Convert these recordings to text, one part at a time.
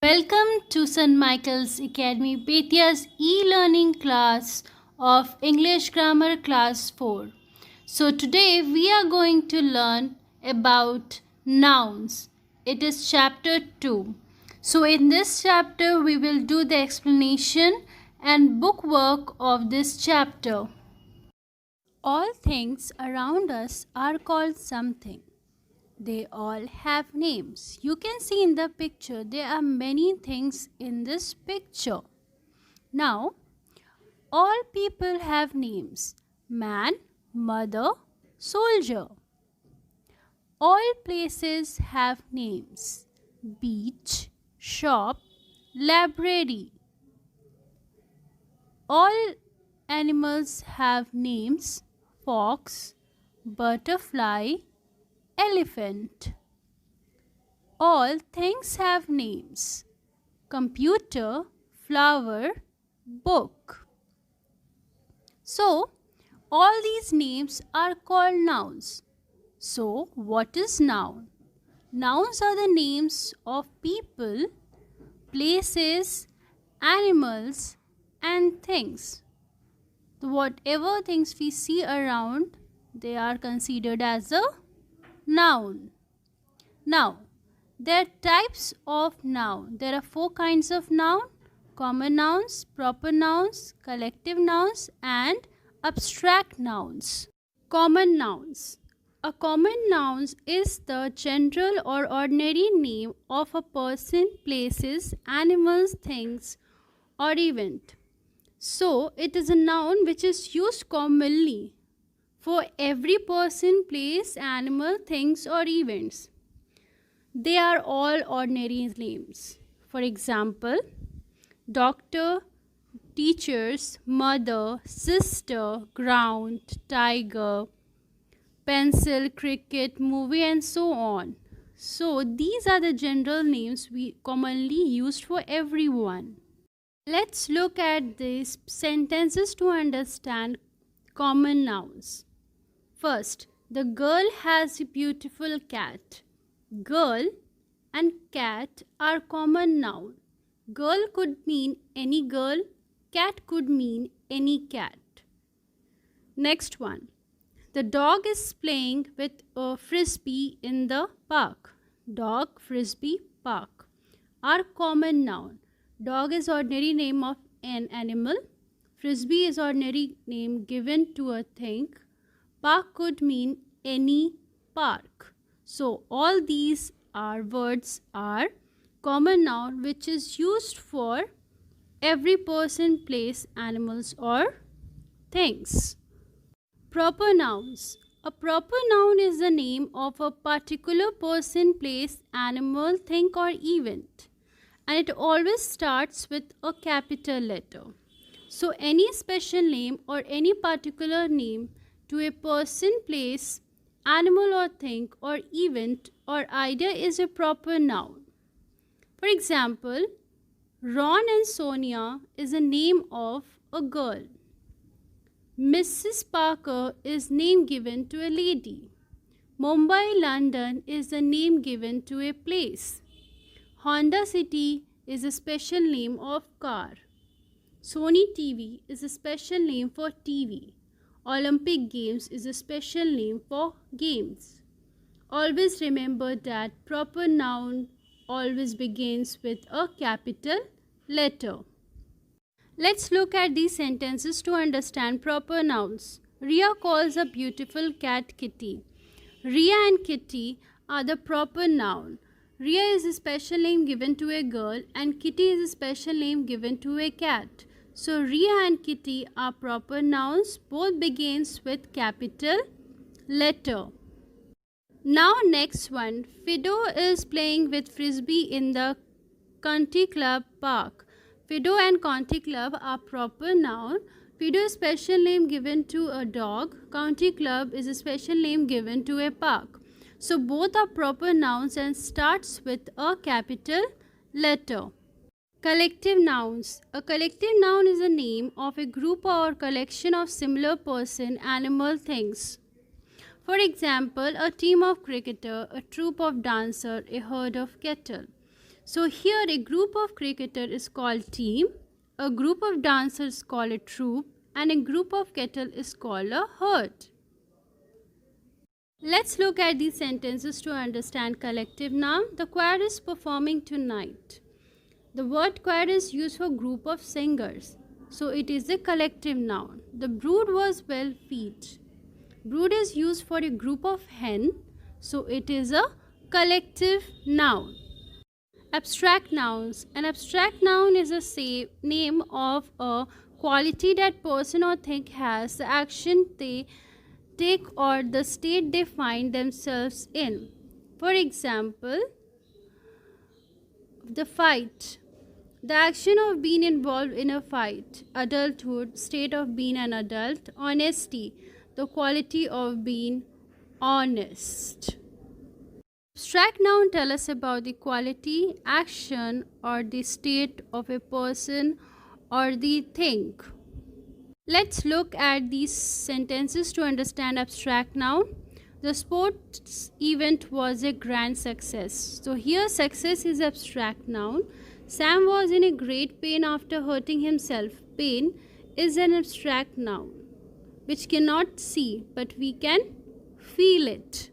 Welcome to St. Michael's Academy Betia's e-learning class of English Grammar Class 4. So today we are going to learn about nouns. It is chapter 2. So in this chapter we will do the explanation and bookwork of this chapter. All things around us are called something. They all have names. You can see in the picture there are many things in this picture. Now, all people have names. Man, mother, soldier. All places have names. Beach, shop, library. All animals have names. Fox, butterfly, elephant. All things have names. Computer, flower, book. So, all these names are called nouns. So, what is noun? Nouns are the names of people, places, animals, and things. So, whatever things we see around, they are considered as a noun. Now, there are types of noun. There are 4 kinds of noun: common nouns, proper nouns, collective nouns, and abstract nouns. Common nouns. A common noun is the general or ordinary name of a person, places, animals, things, or event. So, it is a noun which is used commonly for every person, place, animal, things, or events. They are all ordinary names. For example, doctor, teachers, mother, sister, ground, tiger, pencil, cricket, movie, and so on. So these are the general names we commonly used for everyone. Let's look at these sentences to understand common nouns. First, the girl has a beautiful cat. Girl and cat are common noun. Girl could mean any girl, cat could mean any cat. Next one. The dog is playing with a frisbee in the park. Dog, frisbee, park are common noun. Dog is ordinary name of an animal. Frisbee is ordinary name given to a thing. Park could mean any park. So all these words are common noun which is used for every person, place, animals, or things. Proper nouns. A proper noun is the name of a particular person, place, animal, thing, or event, and it always starts with a capital letter. So any special name or any particular name to a person, place, animal, or thing, or event, or idea is a proper noun. For example, Ron and Sonia is a name of a girl. Mrs. Parker is name given to a lady. Mumbai, London is a name given to a place. Honda City is a special name of car. Sony TV is a special name for TV. Olympic Games is a special name for games. Always remember that proper noun always begins with a capital letter. Let's look at these sentences to understand proper nouns. Ria calls a beautiful cat Kitty. Ria and Kitty are the proper noun. Ria is a special name given to a girl and Kitty is a special name given to a cat. So Ria and Kitty are proper nouns. Both begins with capital letter. Now next one. Fido is playing with frisbee in the country club park. Fido and country club are proper noun. Fido is a special name given to a dog. Country club is a special name given to a park. So both are proper nouns and starts with a capital letter. Collective nouns. A collective noun is a name of a group or collection of similar person, animal, things. For example, a team of cricketer, a troop of dancer, a herd of cattle. So here a group of cricketers is called team, a group of dancers is called a troupe, and a group of cattle is called a herd. Let's look at these sentences to understand collective noun. The choir is performing tonight. The word choir is used for group of singers, so it is a collective noun. The brood was well fed. Brood is used for a group of hen, so it is a collective noun. Abstract nouns. An abstract noun is a name of a quality that person or thing has, the action they take or the state they find themselves in. For example, the fight. The action of being involved in a fight. Adulthood, state of being an adult. Honesty, the quality of being honest. Abstract noun tell us about the quality, action, or the state of a person or the thing. Let's look at these sentences to understand abstract noun. The sports event was a grand success. So here success is abstract noun. Sam was in a great pain after hurting himself. Pain is an abstract noun which cannot see, but we can feel it.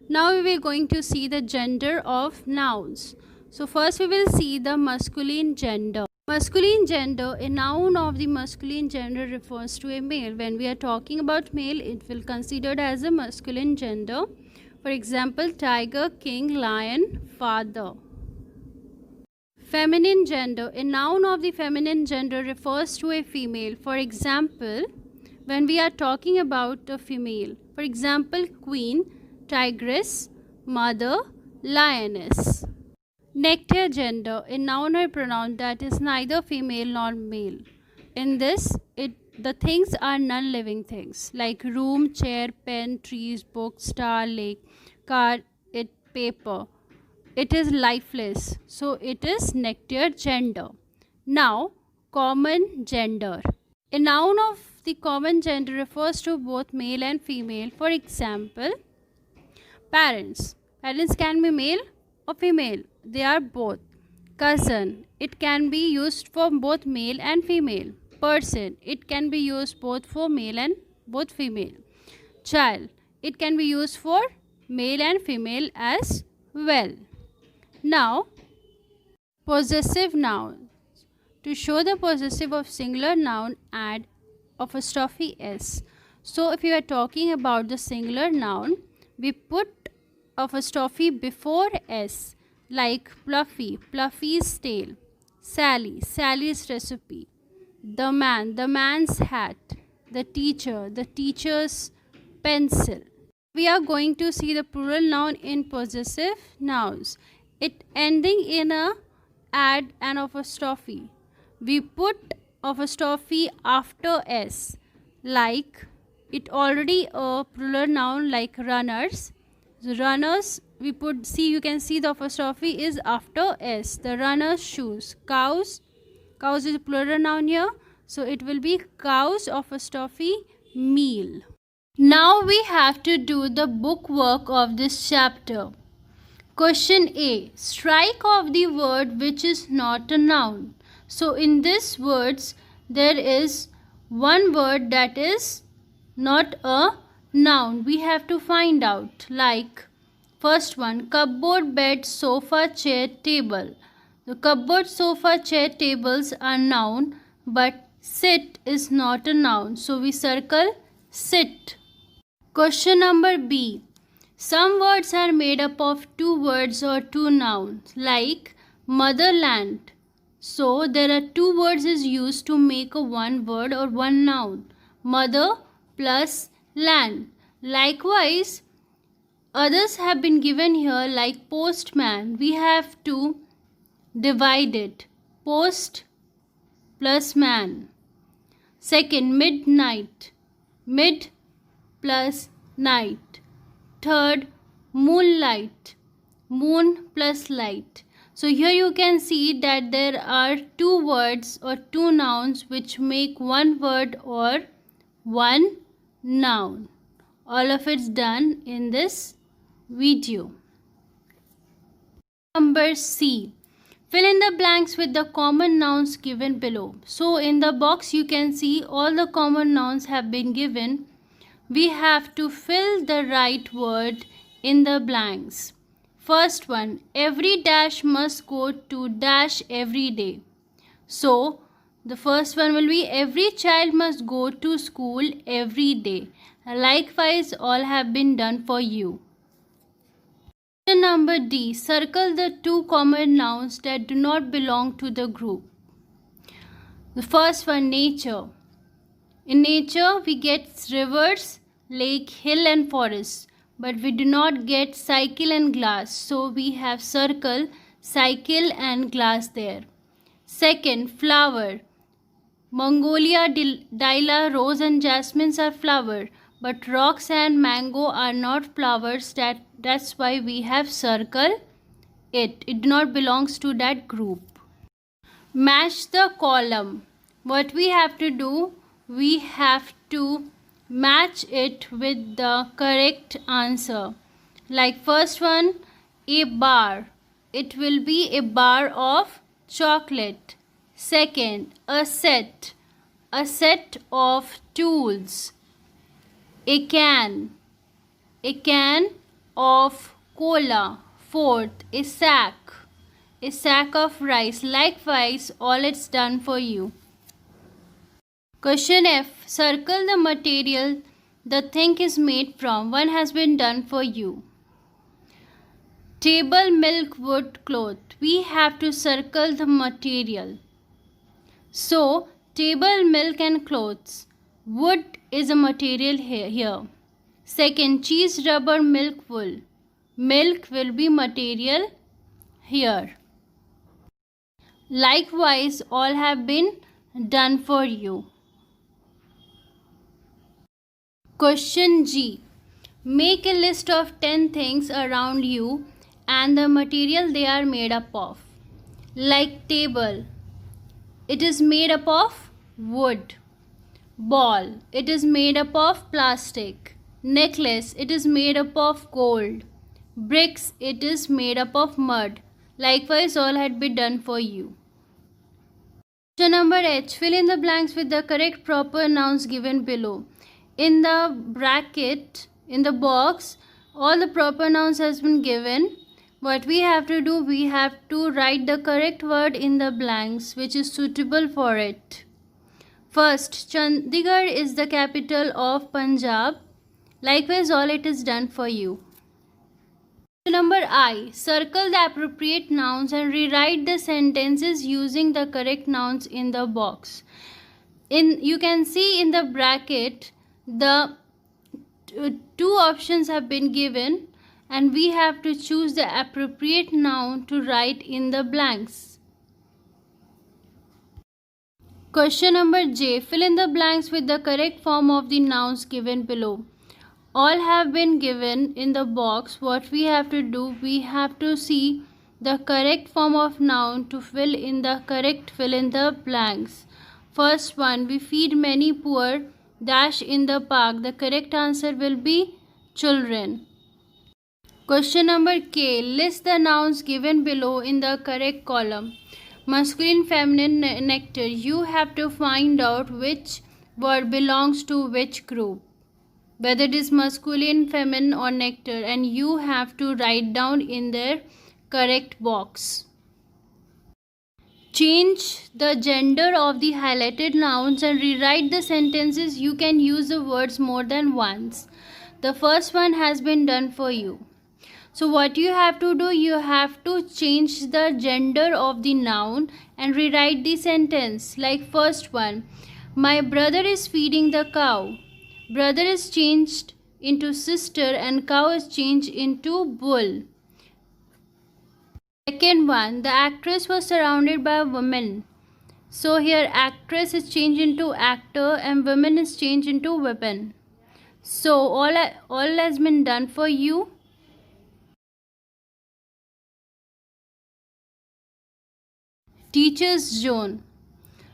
Now we are going to see the gender of nouns. So first we will see the masculine gender. Masculine gender, a noun of the masculine gender refers to a male. When we are talking about male, it will considered as a masculine gender. For example, tiger, king, lion, father. Feminine gender, a noun of the feminine gender refers to a female. For example, when we are talking about a female, for example, queen, tigress, mother, lioness. Nectar gender, a noun or pronoun that is neither female nor male. In this, the things are non-living things like room, chair, pen, trees, book, star, lake, car, paper. It is lifeless, so it is nectar gender. Now, common gender. A noun of the common gender refers to both male and female. For example, parents. Parents can be male or female. They are both. Cousin. It can be used for both male and female. Person. It can be used both for male and both female. Child. It can be used for male and female as well. Now, possessive noun. To show the possessive of singular noun, add apostrophe s. So if you are talking about the singular noun, we put apostrophe before s, like Fluffy, Fluffy's tail. Sally, Sally's recipe. The man, the man's hat. The teacher, the teacher's pencil. We are going to see the plural noun in possessive nouns. It ending in a add an apostrophe. We put apostrophe after s, like it already a plural noun like runners. The runners, we put, see, you can see the apostrophe is after s. The runners' shoes. Cows, cows is a plural noun here, so it will be cows apostrophe meal. Now we have to do the book work of this chapter. Question A. Strike off the word which is not a noun. So in this words, there is one word that is not a noun. We have to find out, like first one, cupboard, bed, sofa, chair, table. The cupboard, sofa, chair, tables are noun, but sit is not a noun. So we circle sit. Question number B. Some words are made up of two words or two nouns, like motherland. So there are two words is used to make a one word or one noun. Mother plus land. Likewise, others have been given here like postman. We have to divide it. Post plus man. Second, midnight. Mid plus night. Third, moonlight. Moon plus light. So here you can see that there are two words or two nouns which make one word or one noun. All of it's done in this video. Number C. Fill in the blanks with the common nouns given below. So in the box you can see all the common nouns have been given. We have to fill the right word in the blanks. First one, every dash must go to dash every day. So the first one will be every child must go to school every day. Likewise, all have been done for you. Question number D. Circle the two common nouns that do not belong to the group. The first one, nature. In nature, we get rivers, lake, hill and forest. But we do not get cycle and glass. So we have circle, cycle and glass there. Second, flower. Mongolia, Dila, rose and jasmines are flower. But rocks and mango are not flowers. That's why we have circle it. It do not belongs to that group. Match the column. What we have to do, we have to match it with the correct answer. Like first one, a bar. It will be a bar of chocolate. Second, a set of tools. A can of cola. Fourth, a sack of rice. Likewise, all it's done for you. Question F. Circle the material the thing is made from. One has been done for you. Table, milk, wood, cloth. We have to circle the material. So, table, milk and clothes. Wood is a material here. Second, cheese, rubber, milk, wool. Milk will be material here. Likewise, all have been done for you. Question G. Make a list of 10 things around you and the material they are made up of. Like table, it is made up of wood. Ball, it is made up of plastic. Necklace, it is made up of gold. Bricks, it is made up of mud. Likewise, all had been done for you. Question number H. Fill in the blanks with the correct proper nouns given below. In the bracket, in the box, all the proper nouns has been given. What we have to do, we have to write the correct word in the blanks which is suitable for it. First, Chandigarh is the capital of Punjab. Likewise, all it is done for you. Number I. Circle the appropriate nouns and rewrite the sentences using the correct nouns in the box. You can see in the bracket the two options have been given and we have to choose the appropriate noun to write in the blanks. Question number J. Fill in the blanks with the correct form of the nouns given below. All have been given in the box. What we have to do, we have to see the correct form of noun to fill in the blanks. First one, we feed many poor dash in the park. The correct answer will be children. Question number K. List the nouns given below in the correct column. Masculine, feminine, nectar. You have to find out which word belongs to which group, whether it is masculine, feminine or nectar, and you have to write down in their correct box. Change the gender of the highlighted nouns and rewrite the sentences. You can use the words more than once. The first one has been done for you. So what you have to do, you have to change the gender of the noun and rewrite the sentence. Like first one, my brother is feeding the cow. Brother is changed into sister and cow is changed into bull. Second one, the actress was surrounded by women. So here actress is changed into actor and women is changed into weapon. So all has been done for you. Teacher's zone.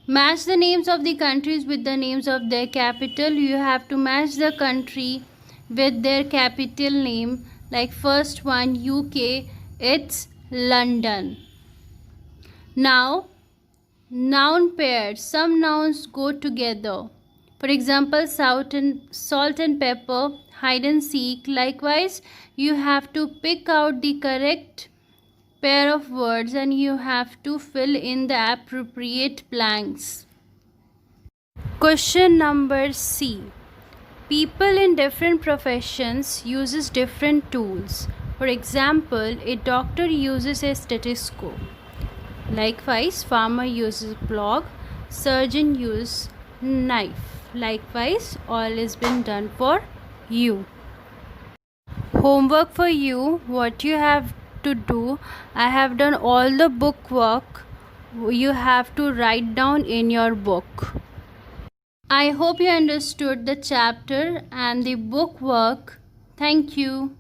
Match the names of the countries with the names of their capital. You have to match the country with their capital name. Like first one, UK, it's London. Now, noun pairs. Some nouns go together. For example, salt and pepper, hide and seek. Likewise, you have to pick out the correct pair of words and you have to fill in the appropriate blanks. Question number C. People in different professions uses different tools. For example, a doctor uses a stethoscope. Likewise, farmer uses plough, surgeon uses knife. Likewise, all is been done for you. Homework for you. What you have to do, I have done all the book work. You have to write down in your book. I hope you understood the chapter and the book work. Thank you.